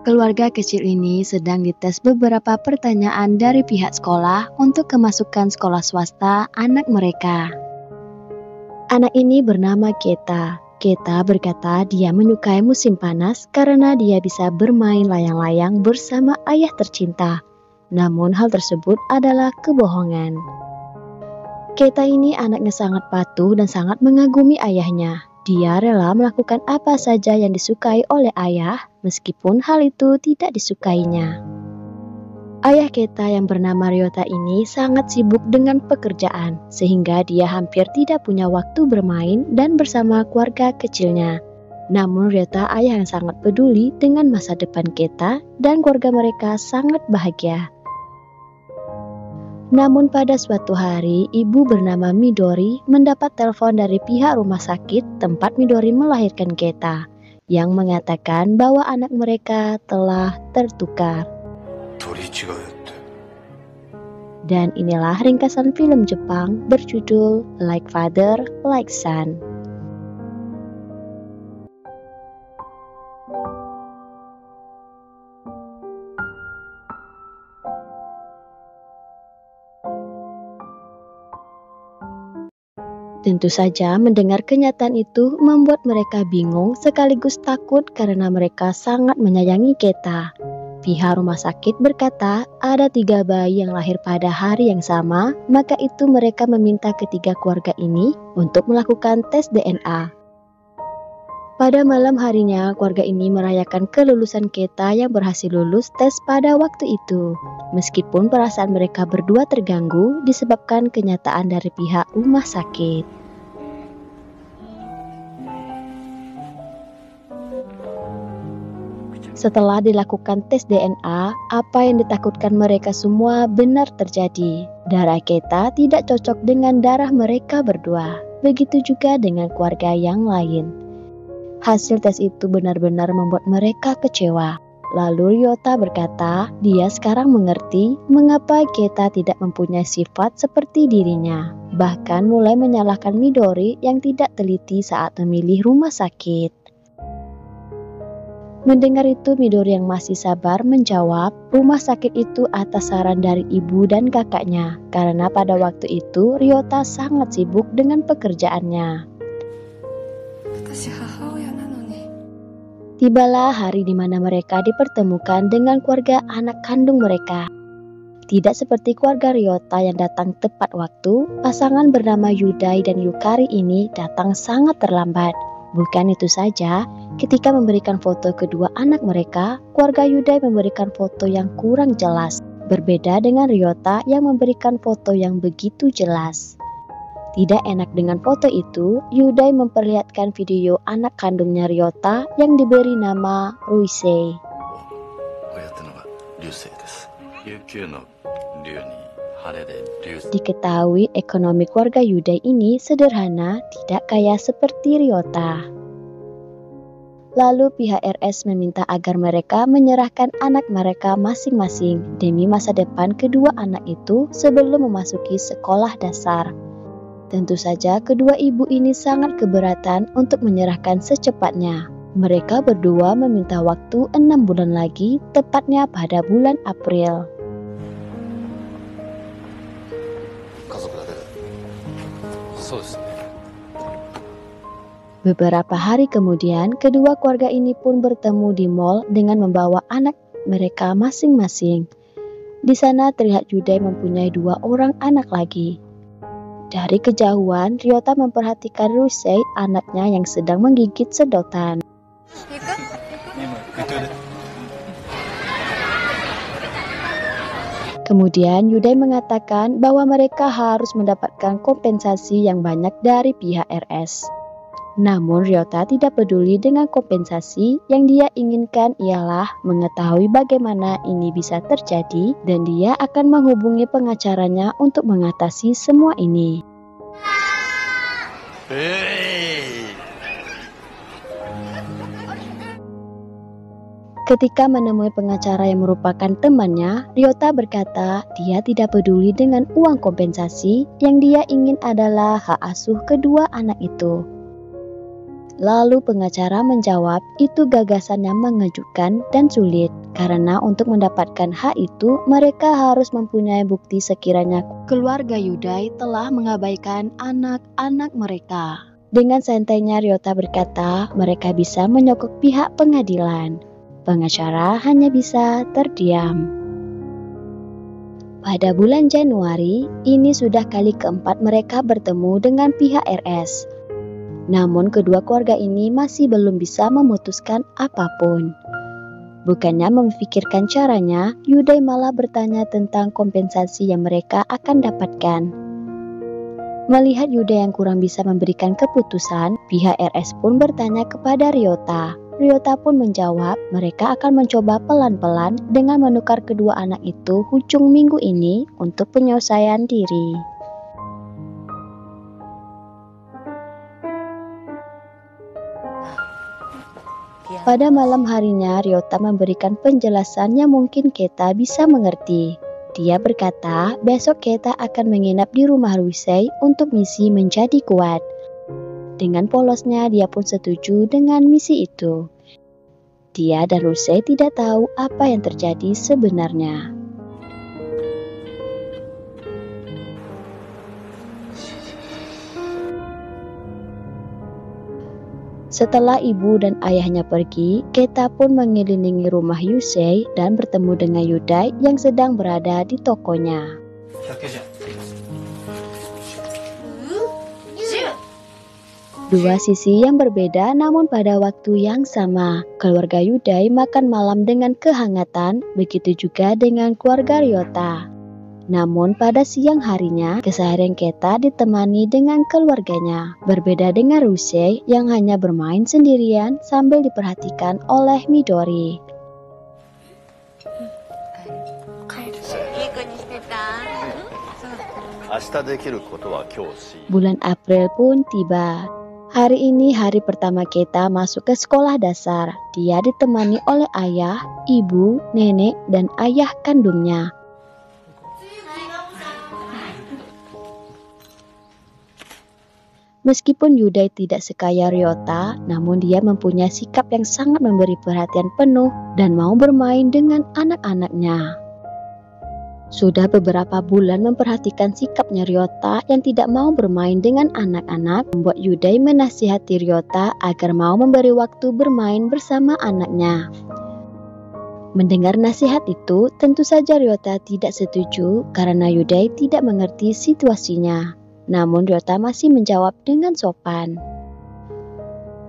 Keluarga kecil ini sedang dites beberapa pertanyaan dari pihak sekolah untuk kemasukan sekolah swasta anak mereka. Anak ini bernama Keta. Keta berkata dia menyukai musim panas karena dia bisa bermain layang-layang bersama ayah tercinta. Namun hal tersebut adalah kebohongan. Keta ini anaknya sangat patuh dan sangat mengagumi ayahnya. Dia rela melakukan apa saja yang disukai oleh ayah, meskipun hal itu tidak disukainya. Ayah Keta yang bernama Ryota ini sangat sibuk dengan pekerjaan, sehingga dia hampir tidak punya waktu bermain dan bersama keluarga kecilnya. Namun Ryota ayah yang sangat peduli dengan masa depan Keta dan keluarga mereka sangat bahagia. Namun pada suatu hari, ibu bernama Midori mendapat telepon dari pihak rumah sakit tempat Midori melahirkan Keta, yang mengatakan bahwa anak mereka telah tertukar. Dan inilah ringkasan film Jepang berjudul Like Father, Like Son. Tentu saja mendengar kenyataan itu membuat mereka bingung sekaligus takut karena mereka sangat menyayangi Keta. Pihak rumah sakit berkata ada 3 bayi yang lahir pada hari yang sama, maka itu mereka meminta ketiga keluarga ini untuk melakukan tes DNA. Pada malam harinya, keluarga ini merayakan kelulusan Keta yang berhasil lulus tes pada waktu itu. Meskipun perasaan mereka berdua terganggu disebabkan kenyataan dari pihak rumah sakit. Setelah dilakukan tes DNA, apa yang ditakutkan mereka semua benar terjadi. Darah Keta tidak cocok dengan darah mereka berdua. Begitu juga dengan keluarga yang lain. Hasil tes itu benar-benar membuat mereka kecewa. Lalu Ryota berkata, dia sekarang mengerti mengapa Keta tidak mempunyai sifat seperti dirinya. Bahkan mulai menyalahkan Midori yang tidak teliti saat memilih rumah sakit. Mendengar itu, Midori yang masih sabar menjawab, rumah sakit itu atas saran dari ibu dan kakaknya, karena pada waktu itu Ryota sangat sibuk dengan pekerjaannya. Tibalah hari di mana mereka dipertemukan dengan keluarga anak kandung mereka. Tidak seperti keluarga Ryota yang datang tepat waktu, pasangan bernama Yudai dan Yukari ini datang sangat terlambat. Bukan itu saja, ketika memberikan foto kedua anak mereka, keluarga Yudai memberikan foto yang kurang jelas, berbeda dengan Ryota yang memberikan foto yang begitu jelas. Tidak enak dengan foto itu, Yudai memperlihatkan video anak kandungnya Ryota yang diberi nama Ruisei. Diketahui ekonomi keluarga Yudai ini sederhana, tidak kaya seperti Ryota. Lalu pihak RS meminta agar mereka menyerahkan anak mereka masing-masing demi masa depan kedua anak itu sebelum memasuki sekolah dasar. Tentu saja kedua ibu ini sangat keberatan untuk menyerahkan secepatnya. Mereka berdua meminta waktu 6 bulan lagi, tepatnya pada bulan April. Beberapa hari kemudian, kedua keluarga ini pun bertemu di mall dengan membawa anak mereka masing-masing. Di sana terlihat Yudai mempunyai 2 orang anak lagi. Dari kejauhan, Ryota memperhatikan Ruisei, anaknya yang sedang menggigit sedotan. Kemudian Yudai mengatakan bahwa mereka harus mendapatkan kompensasi yang banyak dari pihak RS. Namun Ryota tidak peduli dengan kompensasi, yang dia inginkan ialah mengetahui bagaimana ini bisa terjadi dan dia akan menghubungi pengacaranya untuk mengatasi semua ini. Ketika menemui pengacara yang merupakan temannya, Ryota berkata dia tidak peduli dengan uang kompensasi, yang dia ingin adalah hak asuh kedua anak itu. Lalu pengacara menjawab, itu gagasan yang mengejutkan dan sulit, karena untuk mendapatkan hak itu mereka harus mempunyai bukti sekiranya keluarga Yudai telah mengabaikan anak-anak mereka. Dengan santainya Ryota berkata, mereka bisa menyokok pihak pengadilan. Pengacara hanya bisa terdiam. Pada bulan Januari, ini sudah kali keempat mereka bertemu dengan pihak RS. Namun kedua keluarga ini masih belum bisa memutuskan apapun. Bukannya memikirkan caranya, Yudai malah bertanya tentang kompensasi yang mereka akan dapatkan. Melihat Yudai yang kurang bisa memberikan keputusan, pihak RS pun bertanya kepada Ryota. Ryota pun menjawab, mereka akan mencoba pelan-pelan dengan menukar kedua anak itu ujung minggu ini untuk penyelesaian diri. Pada malam harinya, Ryota memberikan penjelasan yang mungkin Keita bisa mengerti. Dia berkata, besok Keita akan menginap di rumah Rusei untuk misi menjadi kuat. Dengan polosnya, dia pun setuju dengan misi itu. Dia dan Rusei tidak tahu apa yang terjadi sebenarnya. Setelah ibu dan ayahnya pergi, Keita pun mengelilingi rumah Yusei dan bertemu dengan Yudai yang sedang berada di tokonya. Dua sisi yang berbeda namun pada waktu yang sama. Keluarga Yudai makan malam dengan kehangatan, begitu juga dengan keluarga Ryota. Namun pada siang harinya, keseharian Keita ditemani dengan keluarganya. Berbeda dengan Rusei yang hanya bermain sendirian sambil diperhatikan oleh Midori. Bulan April pun tiba. Hari ini hari pertama Keita masuk ke sekolah dasar. Dia ditemani oleh ayah, ibu, nenek, dan ayah kandungnya. Meskipun Yudai tidak sekaya Ryota, namun dia mempunyai sikap yang sangat memberi perhatian penuh dan mau bermain dengan anak-anaknya. Sudah beberapa bulan memperhatikan sikapnya Ryota yang tidak mau bermain dengan anak-anak, membuat Yudai menasihati Ryota agar mau memberi waktu bermain bersama anaknya. Mendengar nasihat itu, tentu saja Ryota tidak setuju karena Yudai tidak mengerti situasinya. Namun Ryota masih menjawab dengan sopan.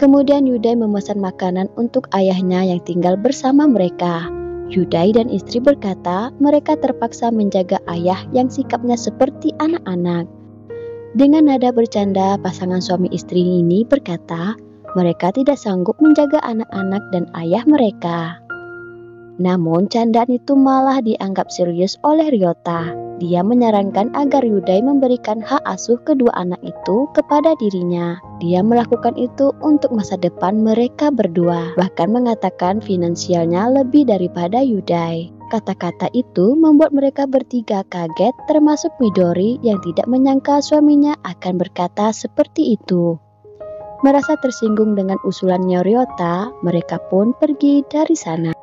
Kemudian Yudai memesan makanan untuk ayahnya yang tinggal bersama mereka. Yudai dan istri berkata mereka terpaksa menjaga ayah yang sikapnya seperti anak-anak. Dengan nada bercanda, pasangan suami istri ini berkata mereka tidak sanggup menjaga anak-anak dan ayah mereka. Namun candaan itu malah dianggap serius oleh Ryota. Dia menyarankan agar Yudai memberikan hak asuh kedua anak itu kepada dirinya. Dia melakukan itu untuk masa depan mereka berdua, bahkan mengatakan finansialnya lebih daripada Yudai. Kata-kata itu membuat mereka bertiga kaget, termasuk Midori yang tidak menyangka suaminya akan berkata seperti itu. Merasa tersinggung dengan usulannya Ryota, mereka pun pergi dari sana.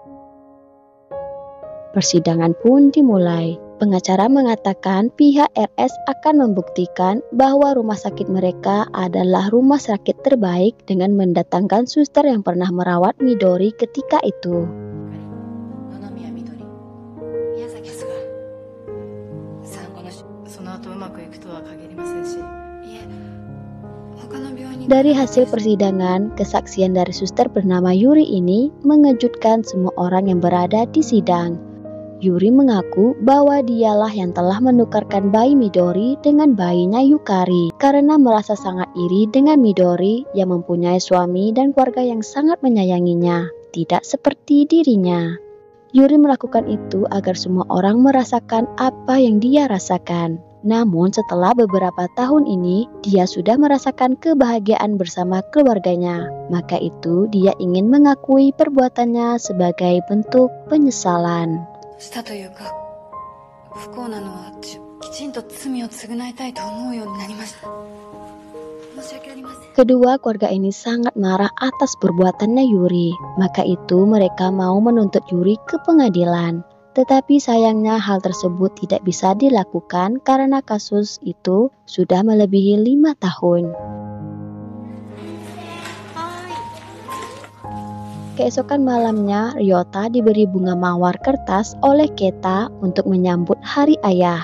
Persidangan pun dimulai. Pengacara mengatakan pihak RS akan membuktikan bahwa rumah sakit mereka adalah rumah sakit terbaik dengan mendatangkan suster yang pernah merawat Midori ketika itu. Dari hasil persidangan, kesaksian dari suster bernama Yuri ini mengejutkan semua orang yang berada di sidang. Yuri mengaku bahwa dialah yang telah menukarkan bayi Midori dengan bayinya Yukari karena merasa sangat iri dengan Midori yang mempunyai suami dan keluarga yang sangat menyayanginya, tidak seperti dirinya. Yuri melakukan itu agar semua orang merasakan apa yang dia rasakan. Namun setelah beberapa tahun ini, dia sudah merasakan kebahagiaan bersama keluarganya. Maka itu dia ingin mengakui perbuatannya sebagai bentuk penyesalan. したというか不幸なのはきちんと罪を償いたいと思うようになりました。Kedua keluarga ini sangat marah atas perbuatannya Yuri, maka itu mereka mau menuntut Yuri ke pengadilan. Tetapi sayangnya hal tersebut tidak bisa dilakukan karena kasus itu sudah melebihi 5 tahun. Keesokan malamnya, Ryota diberi bunga mawar kertas oleh Keita untuk menyambut hari ayah.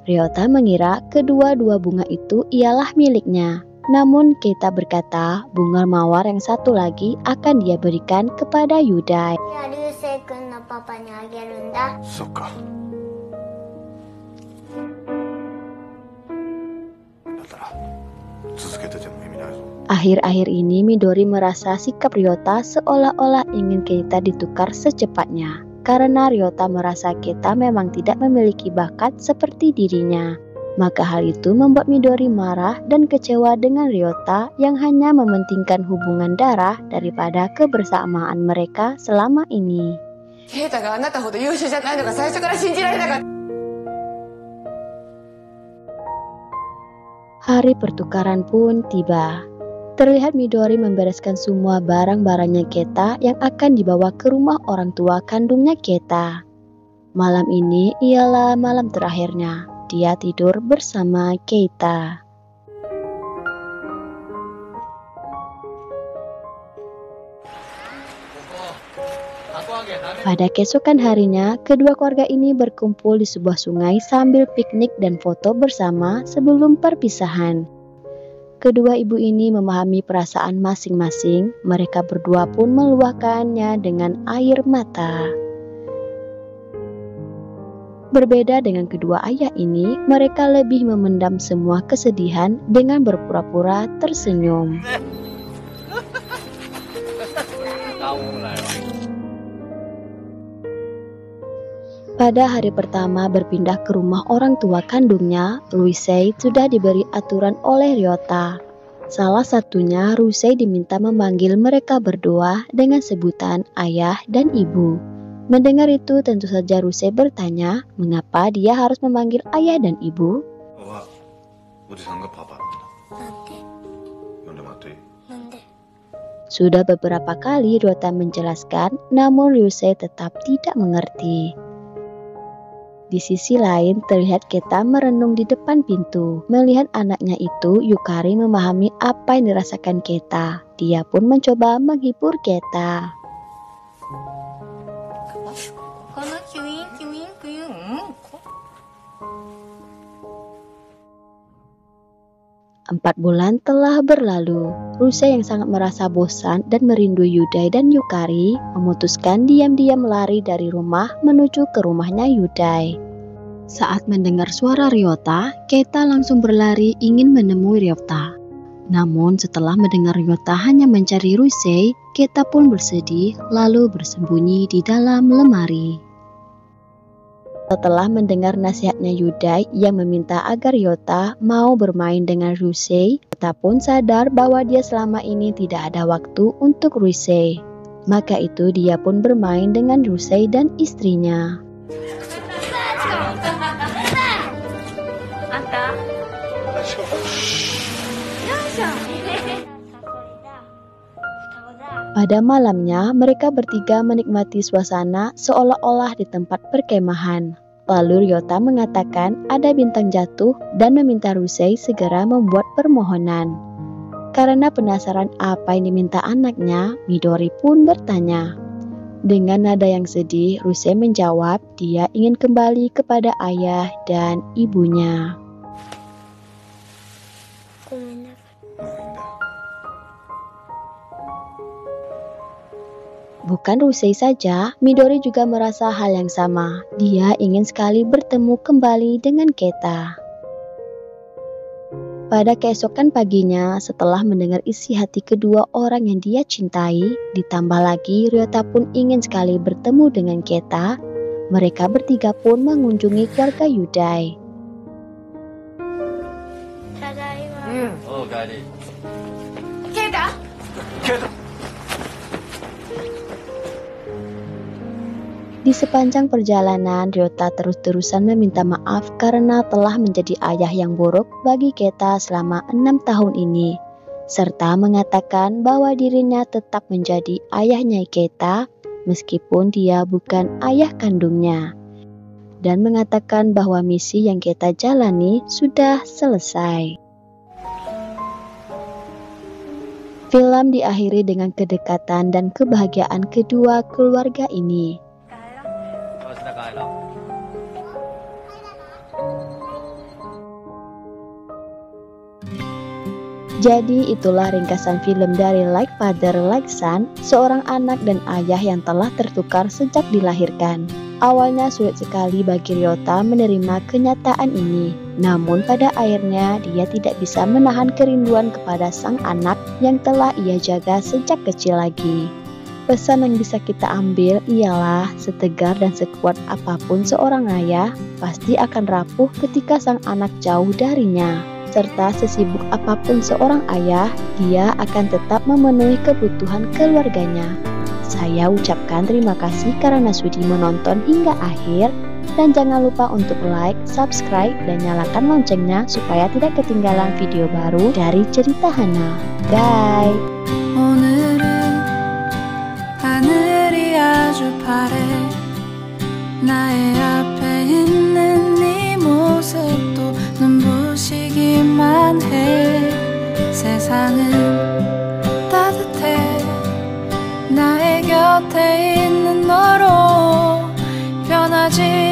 Ryota mengira kedua-dua bunga itu ialah miliknya. Namun Keita berkata bunga mawar yang satu lagi akan dia berikan kepada Yudai. Akhir-akhir ini Midori merasa sikap Ryota seolah-olah ingin Keita ditukar secepatnya. Karena Ryota merasa Keita memang tidak memiliki bakat seperti dirinya. Maka hal itu membuat Midori marah dan kecewa dengan Ryota yang hanya mementingkan hubungan darah daripada kebersamaan mereka selama ini. Hari pertukaran pun tiba. Terlihat Midori membereskan semua barang-barangnya Keita yang akan dibawa ke rumah orang tua kandungnya Keita. Malam ini ialah malam terakhirnya. Dia tidur bersama Keita. Pada keesokan harinya, kedua keluarga ini berkumpul di sebuah sungai sambil piknik dan foto bersama sebelum perpisahan. Kedua ibu ini memahami perasaan masing-masing. Mereka berdua pun meluahkannya dengan air mata. Berbeda dengan kedua ayah ini, mereka lebih memendam semua kesedihan dengan berpura-pura tersenyum. Pada hari pertama berpindah ke rumah orang tua kandungnya, Ruisei sudah diberi aturan oleh Ryota. Salah satunya, Ruisei diminta memanggil mereka berdua dengan sebutan ayah dan ibu. Mendengar itu, tentu saja Ruisei bertanya, mengapa dia harus memanggil ayah dan ibu? Sudah beberapa kali Ryota menjelaskan, namun Ruisei tetap tidak mengerti. Di sisi lain, terlihat Keita merenung di depan pintu. Melihat anaknya itu, Yukari memahami apa yang dirasakan Keita. Dia pun mencoba menghibur Keita. Empat bulan telah berlalu. Ruisei yang sangat merasa bosan dan merindui Yudai dan Yukari memutuskan diam-diam lari dari rumah menuju ke rumahnya Yudai. Saat mendengar suara Ryota, Keita langsung berlari ingin menemui Ryota. Namun setelah mendengar Ryota hanya mencari Ruisei, Keita pun bersedih lalu bersembunyi di dalam lemari. Setelah mendengar nasihatnya Yudai yang meminta agar Ryota mau bermain dengan Ruisei, Keita pun sadar bahwa dia selama ini tidak ada waktu untuk Ruisei. Maka itu dia pun bermain dengan Ruisei dan istrinya. Pada malamnya, mereka bertiga menikmati suasana seolah-olah di tempat perkemahan. Lalu Ryota mengatakan ada bintang jatuh dan meminta Ruisei segera membuat permohonan. Karena penasaran apa yang diminta anaknya, Midori pun bertanya. Dengan nada yang sedih, Ruisei menjawab dia ingin kembali kepada ayah dan ibunya. Bukan Ruisei saja, Midori juga merasa hal yang sama. Dia ingin sekali bertemu kembali dengan Keita. Pada keesokan paginya, setelah mendengar isi hati kedua orang yang dia cintai, ditambah lagi Ryota pun ingin sekali bertemu dengan Keita, mereka bertiga pun mengunjungi keluarga Yudai. Di sepanjang perjalanan, Ryota terus-terusan meminta maaf karena telah menjadi ayah yang buruk bagi Keita selama 6 tahun ini, serta mengatakan bahwa dirinya tetap menjadi ayahnya Keita meskipun dia bukan ayah kandungnya, dan mengatakan bahwa misi yang Keita jalani sudah selesai. Film diakhiri dengan kedekatan dan kebahagiaan kedua keluarga ini. Jadi itulah ringkasan film dari Like Father Like Son, seorang anak dan ayah yang telah tertukar sejak dilahirkan. Awalnya sulit sekali bagi Ryota menerima kenyataan ini, namun pada akhirnya dia tidak bisa menahan kerinduan kepada sang anak yang telah ia jaga sejak kecil lagi. Pesan yang bisa kita ambil ialah setegar dan sekuat apapun seorang ayah, pasti akan rapuh ketika sang anak jauh darinya. Serta sesibuk apapun seorang ayah, dia akan tetap memenuhi kebutuhan keluarganya. Saya ucapkan terima kasih karena sudi menonton hingga akhir, dan jangan lupa untuk like, subscribe, dan nyalakan loncengnya supaya tidak ketinggalan video baru dari Cerita Hana. Bye! 하늘이 아주 파래 나의 앞에 있는 네 모습도 눈부시기만 해 세상은 따뜻해 나의 곁에 있는 너로 변하지